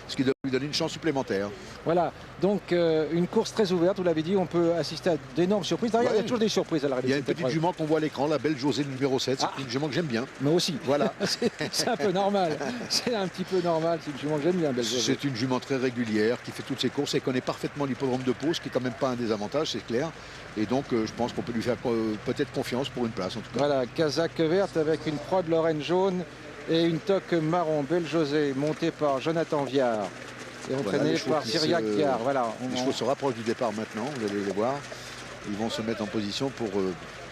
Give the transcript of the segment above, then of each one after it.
ce qui doit lui donner une chance supplémentaire. Voilà, donc une course très ouverte, vous l'avez dit, on peut assister à d'énormes surprises. D'ailleurs, il y a toujours des surprises à l'arrivée. Il y a une petite jument qu'on voit à l'écran, la belle Josée, le numéro 7. C'est une jument que j'aime bien. Moi aussi. Voilà. C'est un peu normal. C'est un petit peu normal. C'est une jument que j'aime bien, belle Josée. C'est une jument très régulière qui fait toutes ses courses et connaît parfaitement l'hippodrome de Pau, ce qui est quand même pas un désavantage, c'est clair. Et donc, je pense qu'on peut lui faire peut-être confiance pour une place, en tout cas. Voilà, casaque verte avec une croix de Lorraine jaune et une toque marron. Belle Josée, montée par Jonathan Viard et entraînée par Cyriac Viard. Voilà, les chevaux se rapprochent du départ maintenant, vous allez les voir. Ils vont se mettre en position pour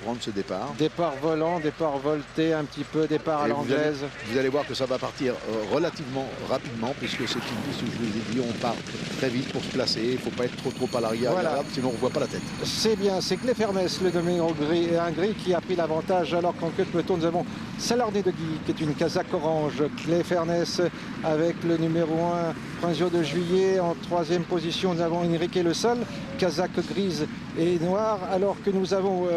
prendre ce départ. Départ volant, départ volté un petit peu, départ à l'anglaise. Vous allez voir que ça va partir relativement rapidement, puisque c'est une piste où je vous ai dit, on part très vite pour se placer. Il ne faut pas être trop à l'arrière, voilà. Sinon on ne voit pas la tête. C'est bien, c'est Cléfernès, le numéro gris, et un gris qui a pris l'avantage, alors qu'en queue de peloton, nous avons Salarné de Guy, qui est une casaque orange. Cléfernès avec le numéro 1, Prinzio de Juillet. En troisième position, nous avons Enrique Le Sol, casaque grise et noire, alors que nous avons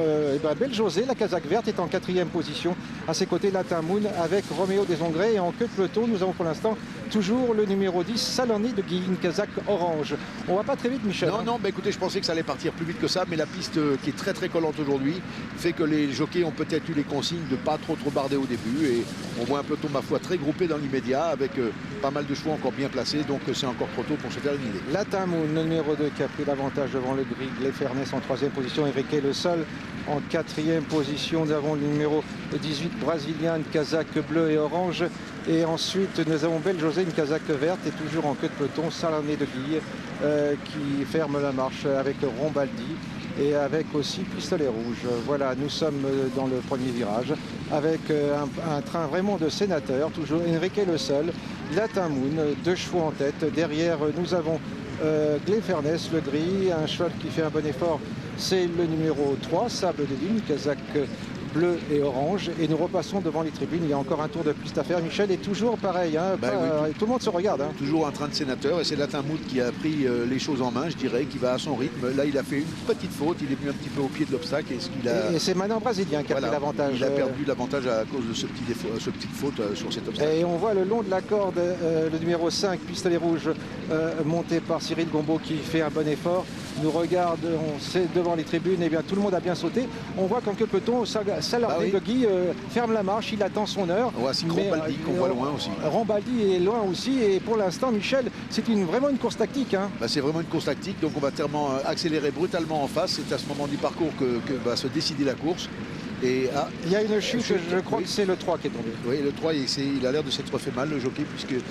Belle Josée, la casaque verte, est en quatrième position. À ses côtés, Latin Moon avec Roméo Desongrés. Et en queue de peloton, nous avons pour l'instant toujours le numéro 10, Salarné de Guy, une casaque orange. On va pas très vite, Michel. Non, écoutez, je pensais que ça allait partir plus vite que ça, mais la piste qui est très collante aujourd'hui fait que les jockeys ont peut-être eu les consignes de pas trop barder au début. Et on voit un peloton, ma foi, très groupé dans l'immédiat, avec pas mal de chevaux encore bien placés. Donc c'est encore trop tôt pour se faire une idée. Latin Moon, le numéro 2, qui a pris l'avantage devant le gris. Cléfernès en troisième position, Enrique Le Sol en quatrième position. Nous avons le numéro 18, Brésilien, une casaque bleue et orange. Et ensuite, nous avons Belle Josée, une casaque verte, et toujours en queue de peloton, Salarné de Guille, qui ferme la marche avec Rombaldi et avec aussi Pistolet Rouge. Voilà, nous sommes dans le premier virage avec un train vraiment de sénateurs, toujours Enrique Le Sol, Latin Moon, 2 chevaux en tête. Derrière, nous avons Cléfernès, le gris, un cheval qui fait un bon effort, c'est le numéro 3, Sable de Ligne, casaque bleu et orange, et nous repassons devant les tribunes. Il y a encore un tour de piste à faire, Michel, et toujours pareil, hein, oui, tout le monde se regarde. Hein. Toujours un train de sénateur, et c'est Latin Mood qui a pris les choses en main, je dirais, qui va à son rythme. Là, il a fait une petite faute, il est venu un petit peu au pied de l'obstacle. Et c'est Manon Brésilien qui a pris l'avantage. Il a perdu l'avantage à cause de ce petite faute sur cet obstacle. Et on voit le long de la corde le numéro 5, Pistolet Rouge, monté par Cyril Gombeau, qui fait un bon effort. Nous regarde, on sait devant les tribunes, et bien tout le monde a bien sauté. On voit qu'en queue peloton, Salarné de Guy ferme la marche, il attend son heure. Voici Rombaldi qu'on voit loin aussi. Rombaldi est loin aussi, et pour l'instant, Michel, c'est vraiment une course tactique. Hein. C'est vraiment une course tactique, donc on va tellement accélérer brutalement en face. C'est à ce moment du parcours que va se décider la course. Et il y a une chute, je crois que c'est le 3 qui est tombé. Oui, le 3, il a l'air de s'être fait mal, le jockey, puisqu'il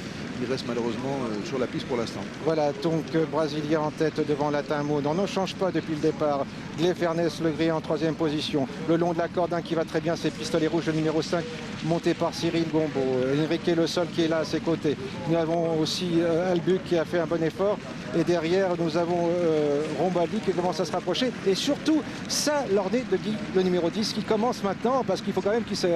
reste malheureusement sur la piste pour l'instant. Voilà, donc Brésilien en tête devant Latin Moon. On ne change pas depuis le départ. Cléfernès, le gris en troisième position. Le long de la corde, qui va très bien, c'est Pistolet Rouge, le numéro 5, monté par Cyril Gombeau. Enrique Le Sol qui est là à ses côtés. Nous avons aussi Albuc qui a fait un bon effort. Et derrière, nous avons Rombaldi qui commence à se rapprocher. Et surtout, Salarné de Guy, le numéro 10, qui commence maintenant, parce qu'il faut quand même qu'il se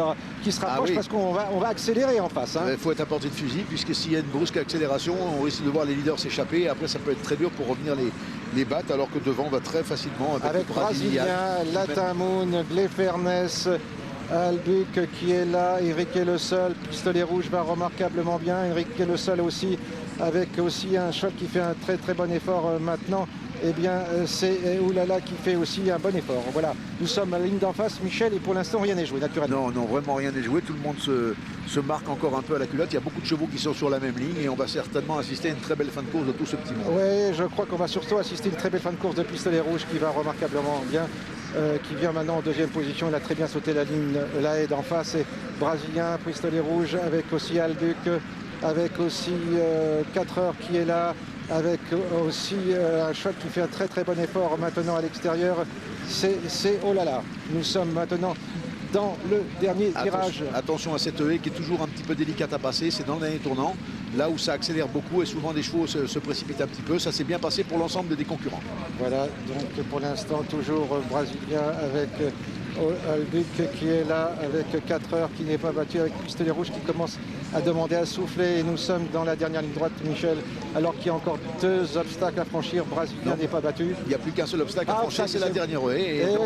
rapproche, parce qu'on va accélérer en face. Il faut être à portée de fusil, puisque s'il y a une brusque accélération, on risque de voir les leaders s'échapper. Après, ça peut être très dur pour revenir les battre, alors que devant, on va très facilement avec Brésilien, Latin Moon, Cléfernès, Albuc qui est là, Enrique Le Sol, Pistolet Rouge va remarquablement bien, Enrique Le Sol aussi, avec aussi un cheval qui fait un très bon effort maintenant. Eh bien, c'est Oulala qui fait aussi un bon effort. Voilà, nous sommes à la ligne d'en face, Michel, et pour l'instant, rien n'est joué, naturellement. Non, vraiment rien n'est joué. Tout le monde se marque encore un peu à la culotte. Il y a beaucoup de chevaux qui sont sur la même ligne et on va certainement assister à une très belle fin de course de tout ce petit monde. Oui, je crois qu'on va surtout assister à une très belle fin de course de Pistolet Rouge qui va remarquablement bien, qui vient maintenant en deuxième position. Il a très bien sauté la ligne, la haie d'en face. Et Brésilien, Pistolet Rouge, avec aussi Albuc, avec aussi 4 heures qui est là, avec aussi un cheval qui fait un très bon effort maintenant à l'extérieur. C'est oh là là, nous sommes maintenant dans le dernier virage. Attention à cette haie qui est toujours un petit peu délicate à passer, c'est dans le dernier tournant, là où ça accélère beaucoup et souvent des chevaux se précipitent un petit peu. Ça s'est bien passé pour l'ensemble des concurrents. Voilà, donc pour l'instant toujours Brésilien avec Albuc qui est là avec 4 heures qui n'est pas battu, avec Pistolet Rouge qui commence a demandé à souffler et nous sommes dans la dernière ligne droite, Michel, alors qu'il y a encore 2 obstacles à franchir. Brazilien n'est pas battu. Il n'y a plus qu'un seul obstacle à franchir, c'est la dernière haie. Et donc,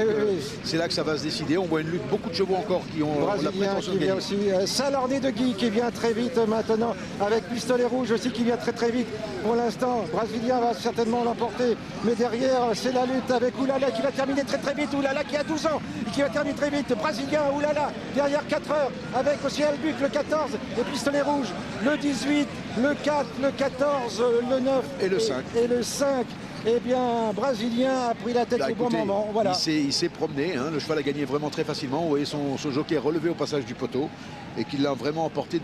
c'est là que ça va se décider. On voit une lutte, beaucoup de chevaux encore qui ont la prétention de gagner. Aussi Salarné de Guy qui vient très vite maintenant, avec Pistolet Rouge aussi qui vient très vite. Pour l'instant, Brazilien va certainement l'emporter, mais derrière c'est la lutte avec Oulala qui va terminer très vite. Oulala qui a 12 ans et qui va terminer très vite. Brazilien, Oulala derrière 4 heures, avec aussi Albuc le 14 et Pistolet Rouge le 18, le 4, le 14, le 9 et le 5. Et le 5. Eh bien, Brazilien a pris la tête au bon moment. Voilà. Il s'est promené, hein. Le cheval a gagné vraiment très facilement. Vous voyez son jockey relevé au passage du poteau et qu'il l'a vraiment emporté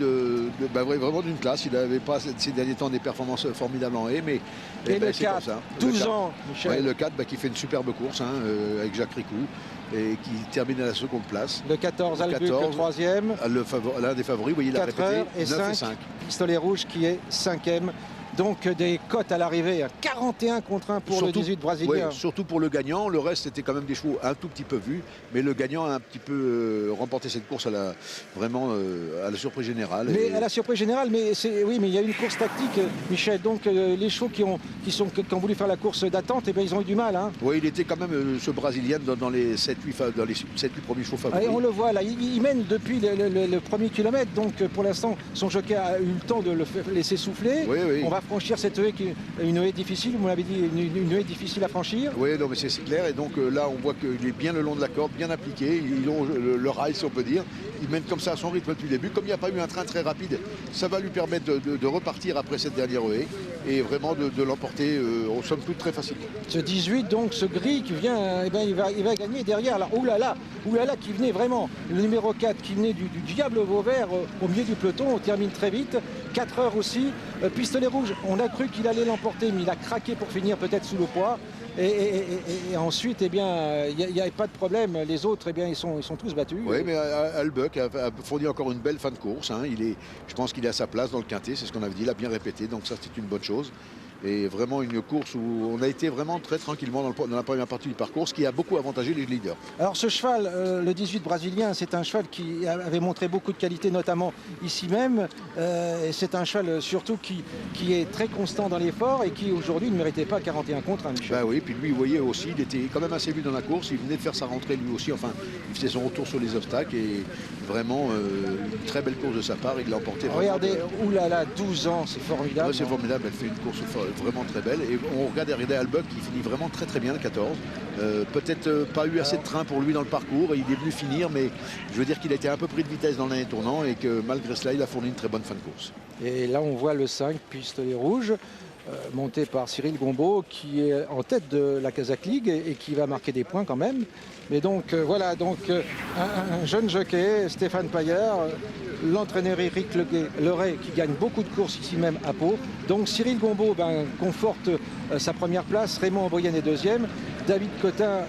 vraiment d'une classe. Il n'avait pas ces derniers temps des performances formidables en haie, mais et le 4, ça. 12 ans, Michel. Ouais, le 4 qui fait une superbe course avec Jacques Ricou et qui termine à la seconde place. Le 14, Albuc, le 3e. L'un des favoris, vous voyez, il a répété. 9 et 5. Pistolet Rouge qui est 5e. Donc des cotes à l'arrivée, 41 contre 1 pour le 18 brésilien. Ouais, surtout pour le gagnant, le reste c'était quand même des chevaux un tout petit peu vus, mais le gagnant a un petit peu remporté cette course à la surprise générale. Mais à la surprise générale, mais il y a une course tactique, Michel. Donc les chevaux qui ont voulu faire la course d'attente, eh bien, ils ont eu du mal. Hein. Oui, il était quand même ce Brésilien dans les 7-8 premiers chevaux favoris. Et on le voit là, il mène depuis le premier kilomètre, donc pour l'instant son jockey a eu le temps de le laisser souffler. Oui. On va franchir cette haie qui est une haie difficile, vous m'avez dit, une haie difficile à franchir. Oui, non, mais c'est clair. Et donc là, on voit qu'il est bien le long de la corde, bien appliqué. Ils ont le rail, si on peut dire. Il mène comme ça à son rythme depuis le début. Comme il n'y a pas eu un train très rapide, ça va lui permettre de repartir après cette dernière haie et vraiment de l'emporter, somme toute, très facilement. Ce 18, donc, ce gris qui vient, eh ben, il va gagner derrière. Alors, oulala qui venait vraiment, le numéro 4 qui venait du Diable Vauvert au milieu du peloton. On termine très vite. 4 heures aussi. Pistolet Rouge, on a cru qu'il allait l'emporter, mais il a craqué pour finir peut-être sous le poids. Et ensuite, eh bien, il n'y a pas de problème. Les autres, eh bien, ils sont tous battus. Oui, mais Albuck a fourni encore une belle fin de course. Hein. Je pense qu'il est à sa place dans le quintet, c'est ce qu'on avait dit, il a bien répété, donc ça c'est une bonne chose. Et vraiment une course où on a été vraiment très tranquillement dans la première partie du parcours, ce qui a beaucoup avantagé les leaders. Alors ce cheval, le 18 brésilien, c'est un cheval qui avait montré beaucoup de qualité, notamment ici même. Et c'est un cheval surtout qui est très constant dans l'effort et qui aujourd'hui ne méritait pas 41 contre 1. Bah oui, puis lui, vous voyez aussi, il était quand même assez vu dans la course. Il venait de faire sa rentrée lui aussi. Enfin, il faisait son retour sur les obstacles et vraiment une très belle course de sa part. Il l'a emporté. Regardez, oulala, 12 ans, c'est formidable. Ouais, c'est formidable, elle fait une course vraiment très belle. Et on regarde Albuck qui finit vraiment très bien le 14. Peut-être pas eu assez de train pour lui dans le parcours. Il est venu finir, mais je veux dire qu'il a été un peu pris de vitesse dans l'année tournant et que malgré cela, il a fourni une très bonne fin de course. Et là, on voit le 5, Pistolet Rouge, monté par Cyril Gombaud, qui est en tête de la Kazakh League et qui va marquer des points quand même. Mais donc, voilà, un jeune jockey, Stéphane Paillard, l'entraîneur Éric Leray qui gagne beaucoup de courses ici même à Pau. Donc Cyril Gombaud conforte sa première place, Raymond O'Brien est deuxième, David Cotin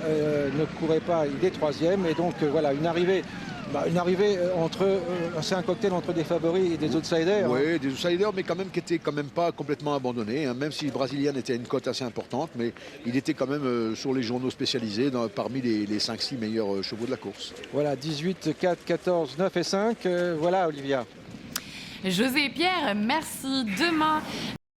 ne courait pas, il est troisième. Et donc voilà, une arrivée entre, c'est un cocktail entre des favoris et des outsiders. Oui, des outsiders, mais quand même qui n'étaient quand même pas complètement abandonnés, hein, même si le Brésilien était à une cote assez importante, mais il était quand même sur les journaux spécialisés parmi les 5-6 meilleurs chevaux de la course. Voilà, 18, 4, 14, 9 et 5. Voilà, Olivia. José et Pierre, merci. Demain,